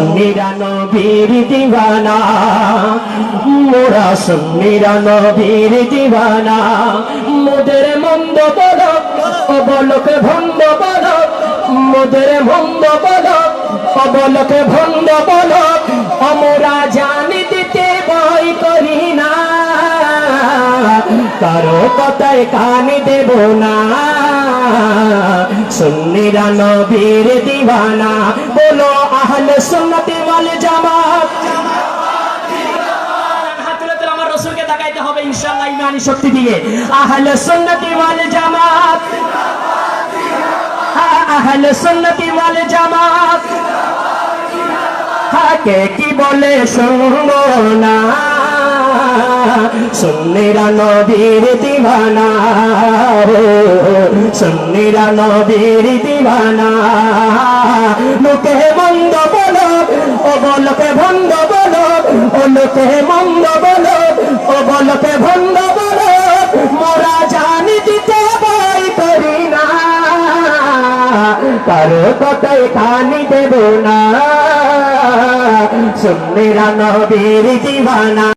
সুন্নিরা নবীর দিওয়ানা, মোরা সুন্নিরা নবীর দিওয়ানা। মোদের মন্দ বলো অবলোকে ভন্ড বলো, মোদের মন্দ বলো অবলোকে ভন্ড বলো, আমরা জানি দিতে ভয় করি না, কারো কথায় কান দেব না। সুন্নিরা নবীর দিওয়ানা, বলো আহলে সুন্নাত ওয়াল জামাত। হাত তুলে আমার রাসূলকে তাকাইতে হবে ইনশাআল্লাহ ঈমানি শক্তি দিয়ে। আহলে সুন্নাত ওয়াল জামাত, আহলে সুন্নাত ওয়াল জামাত। কে কি বলে শুনবো না, সুন্নিরা নবীর দিওয়ানা, সুন্নিরা নবীর দিওয়ানা। লোকে মন্দ বলো ও বলকে ভন্ড বলো, ও লোকে মন্দ বলো ও বলকে ভন্ড বলো, মোরা জানি দিতে ভয় করি না, কারো কথায় কান দেব না। সুন্নিরা নবীর দিওয়ানা।